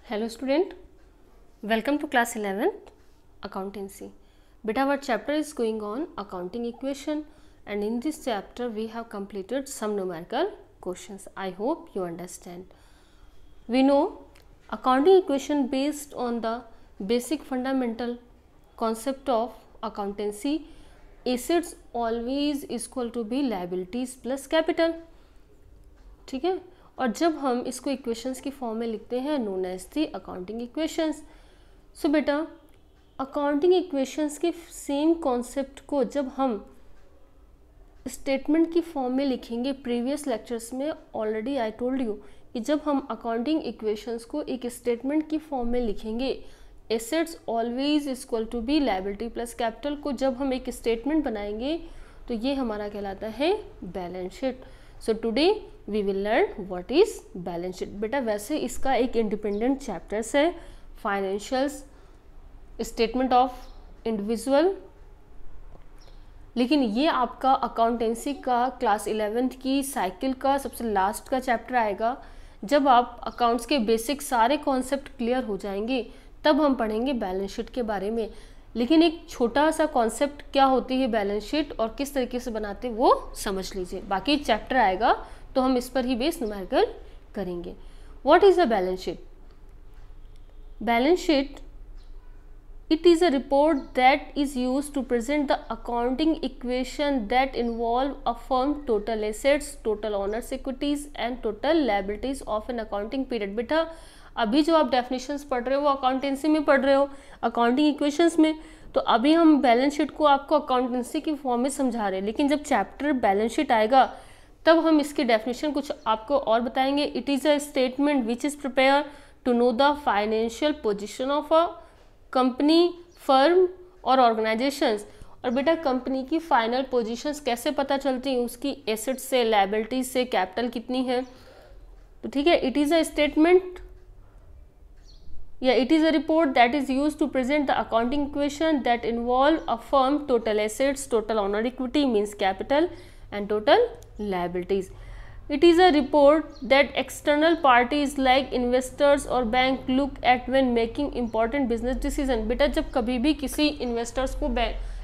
Hello student, welcome to class 11th accountancy. Beta, our chapter is going on accounting equation, and in this chapter we have completed some numerical questions. I hope you understand. We know accounting equation based on the basic fundamental concept of accountancy. Assets always equal to be liabilities plus capital. ठीक है, और जब हम इसको equations की form में लिखते हैं known as the accounting equations. So बेटा, अकाउंटिंग इक्वेशंस के सेम कॉन्सेप्ट को जब हम स्टेटमेंट की फॉर्म में लिखेंगे, प्रीवियस लेक्चर्स में ऑलरेडी आई टोल्ड यू कि जब हम अकाउंटिंग इक्वेशंस को एक स्टेटमेंट की फॉर्म में लिखेंगे, assets always equal to be liability plus capital को जब हम एक स्टेटमेंट बनाएंगे तो ये हमारा कहलाता है balance sheet. So today we will learn what is balance sheet. बेटा वैसे इसका एक इंडिपेंडेंट चैप्टर्स है, फाइनेंशियल्स, स्टेटमेंट ऑफ इंडिविजुअल, लेकिन ये आपका अकाउंटेंसी का क्लास 11th की साइकिल का सबसे लास्ट का चैप्टर आएगा. जब आप अकाउंट्स के बेसिक सारे कॉन्सेप्ट क्लियर हो जाएंगे तब हम पढ़ेंगे बैलेंस शीट के बारे में. लेकिन एक छोटा सा कॉन्सेप्ट क्या होती है बैलेंस शीट और किस तरीके से बनाते हैं वो समझ लीजिए. बाकी चैप्टर आएगा तो हम इस पर ही बेस न्यूमेरिकल करेंगे. What is a balance sheet? Balance sheet, it is a report that is used to present the accounting equation that involve a firm total assets, total owners equities and total liabilities of an accounting period. बेटा अभी जो आप definitions पढ़ रहे हो वो accountancy में पढ़ रहे हो, अकाउंटिंग इक्वेशंस में. तो अभी हम बैलेंस शीट को आपको अकाउंटेंसी की फॉर्म में समझा रहे हैं, लेकिन जब चैप्टर बैलेंस शीट आएगा तब हम इसकी डेफिनेशन कुछ आपको और बताएंगे. It is a statement which is prepare to know the financial position of a company, firm और ऑर्गेनाइजेशंस. और बेटा कंपनी की फाइनल पोजीशंस कैसे पता चलती हैं? उसकी एसेट्स से, लायबिलिटीज से, कैपिटल कितनी है. तो ठीक है, इट इज़ अ स्टेटमेंट या it is a report that is use to present the accounting equation that involve a firm total assets, total owner equity means capital and total liabilities. It is a report that external parties like investors or bank look at when making important business decision. बेटा जब कभी भी किसी investors को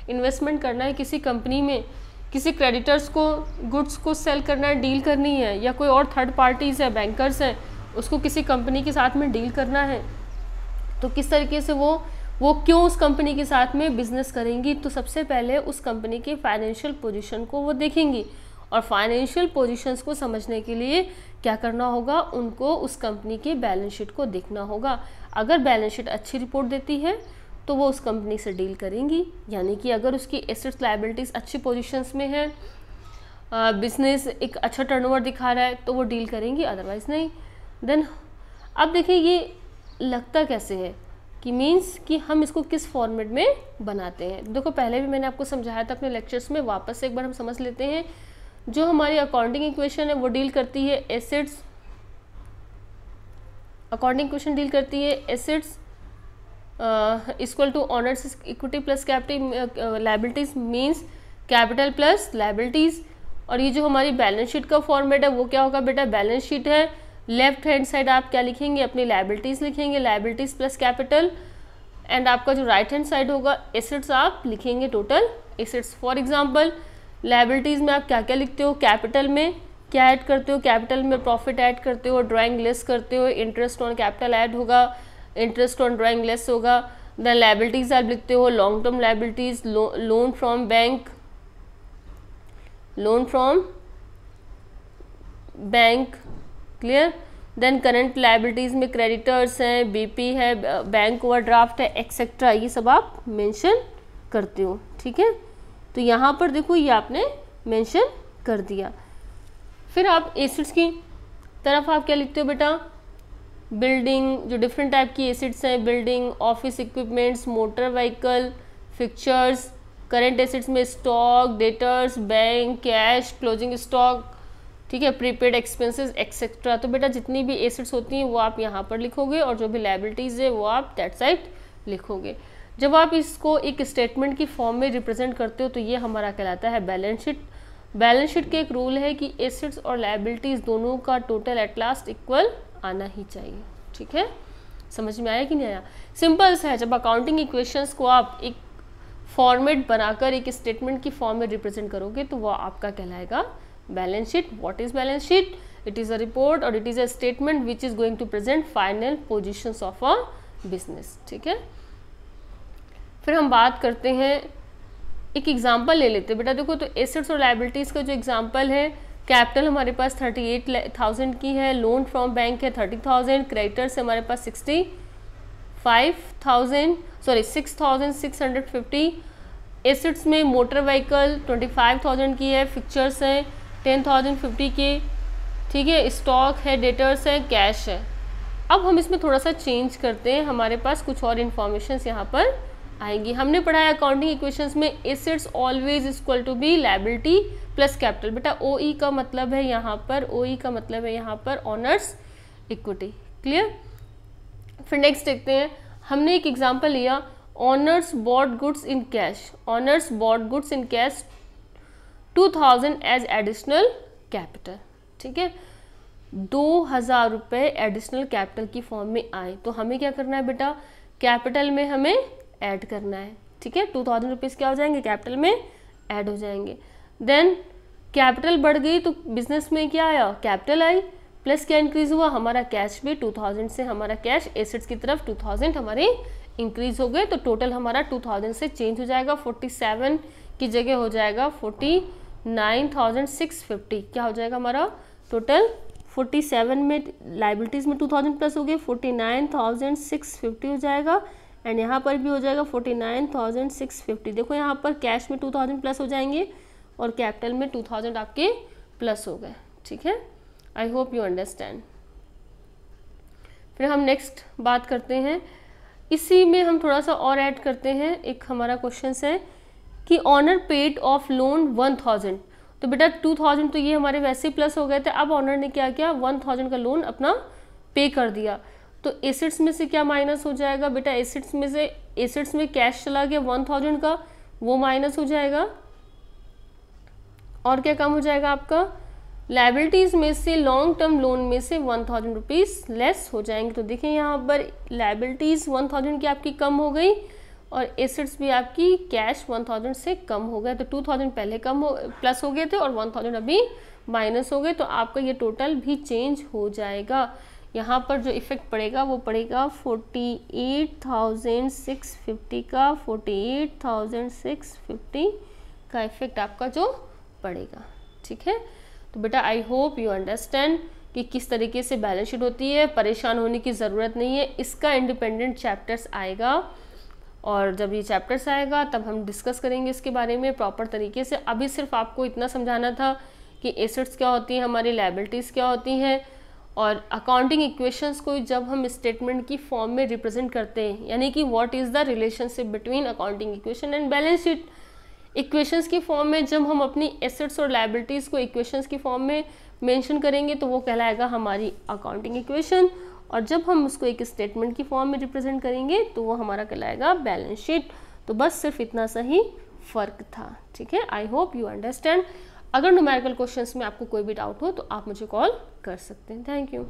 investment करना है किसी company में, किसी क्रेडिटर्स को गुड्स को सेल करना है, डील करनी है, या कोई और थर्ड पार्टीज है, बैंकर्स हैं, उसको किसी कंपनी के साथ में डील करना है, तो किस तरीके से वो क्यों उस कंपनी के साथ में बिजनेस करेंगी. तो सबसे पहले उस कंपनी के फाइनेंशियल पोजीशन को वो देखेंगी, और फाइनेंशियल पोजीशंस को समझने के लिए क्या करना होगा, उनको उस कंपनी के बैलेंस शीट को देखना होगा. अगर बैलेंस शीट अच्छी रिपोर्ट देती है तो वो उस कंपनी से डील करेंगी, यानी कि अगर उसकी एसेट्स लायबिलिटीज़ अच्छी पोजीशंस में है, बिजनेस एक अच्छा टर्नओवर दिखा रहा है तो वो डील करेंगी, अदरवाइज नहीं. देन अब देखिए ये लगता कैसे है कि मीन्स कि हम इसको किस फॉर्मेट में बनाते हैं. देखो पहले भी मैंने आपको समझाया था अपने लेक्चर्स में, वापस से एक बार हम समझ लेते हैं. जो हमारी अकाउंटिंग इक्वेशन है वो डील करती है एसेट्स, अकाउंटिंग इक्वेशन डील करती है assets equal to owners equity plus capital, liabilities means capital plus liabilities. और ये जो हमारी बैलेंस शीट का फॉर्मेट है वो क्या होगा बेटा, बैलेंस शीट है, लेफ्ट हैंड साइड आप क्या लिखेंगे, अपनी लायबिलिटीज लिखेंगे, लायबिलिटीज प्लस कैपिटल, एंड आपका जो राइट हैंड साइड होगा एसेट्स आप लिखेंगे total assets. For example liabilities में आप क्या क्या लिखते हो, कैपिटल में क्या ऐड करते हो, कैपिटल में प्रॉफिट ऐड करते हो, ड्राइंग लेस करते हो, इंटरेस्ट ऑन कैपिटल ऐड होगा, इंटरेस्ट ऑन ड्राइंग लेस होगा. देन लायबिलिटीज़ आप लिखते हो long term liabilities, loan from bank, loan from bank, clear. Then current liabilities में क्रेडिटर्स हैं, बीपी है, बैंक ओवरड्राफ्ट है, एक्सेट्रा, ये सब आप मेंशन करते हो. ठीक है, तो यहाँ पर देखो ये आपने मेंशन कर दिया. फिर आप एसेट्स की तरफ आप क्या लिखते हो बेटा, बिल्डिंग, जो डिफरेंट टाइप की एसेट्स हैं, building, office equipments, motor vehicle, fixtures. Current assets में stock, debtors, bank, cash, closing stock, ठीक है, प्रीपेड एक्सपेंसेस एक्सेट्रा. तो बेटा जितनी भी एसेट्स होती हैं वो आप यहाँ पर लिखोगे, और जो भी लायबिलिटीज़ है वो आप दैट साइड लिखोगे. जब आप इसको एक स्टेटमेंट की फॉर्म में रिप्रेजेंट करते हो तो ये हमारा कहलाता है बैलेंस शीट. बैलेंस शीट के एक रूल है कि एसेट्स और लायबिलिटीज़ दोनों का टोटल एट लास्ट इक्वल आना ही चाहिए. ठीक है, समझ में आया कि नहीं आया? सिंपल सा है, जब अकाउंटिंग इक्वेशंस को आप एक फॉर्मेट बनाकर एक स्टेटमेंट की फॉर्म में रिप्रेजेंट करोगे तो वह आपका कहलाएगा balance sheet. What is balance sheet? It is a report और it is a statement which is going to present final positions of a business. ठीक है, फिर हम बात करते हैं, एक एग्जांपल ले लेते हैं बेटा। देखो तो एसेट्स और लायबिलिटीज़ का जो एग्जांपल है, कैपिटल हमारे पास 38,000 की है, लोन फ्रॉम बैंक है 30,000, क्रेडिटर्स हमारे पास 6,650, एसेट्स में मोटर व्हीकल 25,000 की है, फिक्चर्स हैं 10,050 के, ठीक है, स्टॉक है, डेटर्स है, कैश है। अब हम इसमें थोड़ा सा चेंज करते हैं, हमारे पास कुछ और इन्फॉर्मेशन यहाँ पर आएंगी। हमने पढ़ा है अकाउंटिंग इक्वेशंस में assets always equal to be liability plus capital. बेटा ओई का मतलब है यहाँ पर, ओई का मतलब है यहाँ पर ऑनर्स इक्विटी। क्लियर? फिर नेक्स्ट देखते हैं, हमने एक एग्जांपल लिया, owners bought goods in cash, owners bought goods in cash 2000 as additional capital. ठीक है, 2000 रुपये एडिशनल कैपिटल की फॉर्म में आए तो हमें क्या करना है बेटा, कैपिटल में हमें ऐड करना है। ठीक है, 2000 रुपीज़ क्या हो जाएंगे, कैपिटल में ऐड हो जाएंगे। देन कैपिटल बढ़ गई तो बिजनेस में क्या आया, कैपिटल आई, प्लस क्या इंक्रीज हुआ, हमारा कैश भी 2000 से, हमारा कैश एसेट्स की तरफ 2000 हमारे इंक्रीज हो गए, तो टोटल हमारा 2000 से चेंज हो जाएगा, 47 की जगह हो जाएगा 49,650। क्या हो जाएगा हमारा टोटल, 47 में लाइबिलिटीज़ में 2000 प्लस हो गए, 49,650 हो जाएगा, एंड यहाँ पर भी हो जाएगा 49,650। देखो यहाँ पर कैश में 2000 प्लस हो जाएंगे और कैपिटल में 2000 आपके प्लस हो गए। ठीक है, आई होप यू अंडरस्टैंड। फिर हम नेक्स्ट बात करते हैं, इसी में हम थोड़ा सा और ऐड करते हैं, एक हमारा क्वेश्चन है कि ऑनर पेड ऑफ लोन 1000, तो बेटा 2000 तो ये हमारे वैसे ही प्लस हो गए थे, अब ऑनर ने क्या किया, 1000 का लोन अपना पे कर दिया, तो एसेट्स में से क्या माइनस हो जाएगा बेटा, एसेट्स में से, एसेट्स में कैश चला गया 1000 का, वो माइनस हो जाएगा, और क्या कम हो जाएगा आपका, लायबिलिटीज़ में से लॉन्ग टर्म लोन में से 1000 रुपीज़ लेस हो जाएंगे। तो देखें यहाँ पर लायबिलिटीज़ 1000 की आपकी कम हो गई और एसेट्स भी आपकी कैश 1000 से कम हो गए, तो 2000 पहले कम हो प्लस हो गए थे और 1000 अभी माइनस हो गए, तो आपका ये टोटल भी चेंज हो जाएगा। यहाँ पर जो इफेक्ट पड़ेगा वो पड़ेगा 48,650 का, 48,650 का इफेक्ट आपका जो पड़ेगा। ठीक है, तो बेटा आई होप यू अंडरस्टैंड कि किस तरीके से बैलेंस शीट होती है, परेशान होने की ज़रूरत नहीं है, इसका इंडिपेंडेंट चैप्टर्स आएगा और जब ये चैप्टर्स आएगा तब हम डिस्कस करेंगे इसके बारे में प्रॉपर तरीके से। अभी सिर्फ आपको इतना समझाना था कि एसेट्स क्या होती हैं, हमारी लायबिलिटीज़ क्या होती हैं, और अकाउंटिंग इक्वेशंस को जब हम स्टेटमेंट की फॉर्म में रिप्रेजेंट करते हैं, यानी कि what is the relationship between accounting equation and balance sheet. Equations की फॉर्म में जब हम अपनी एसेट्स और लायबिलिटीज़ को इक्वेशंस की फॉर्म में मेंशन करेंगे तो वो कहलाएगा हमारी अकाउंटिंग इक्वेशन, और जब हम उसको एक स्टेटमेंट की फॉर्म में रिप्रेजेंट करेंगे तो वो हमारा कहलाएगा बैलेंस शीट। तो बस सिर्फ इतना सा ही फ़र्क था। ठीक है, आई होप यू अंडरस्टैंड। अगर न्यूमेरिकल क्वेश्चंस में आपको कोई भी डाउट हो तो आप मुझे कॉल कर सकते हैं। Thank you.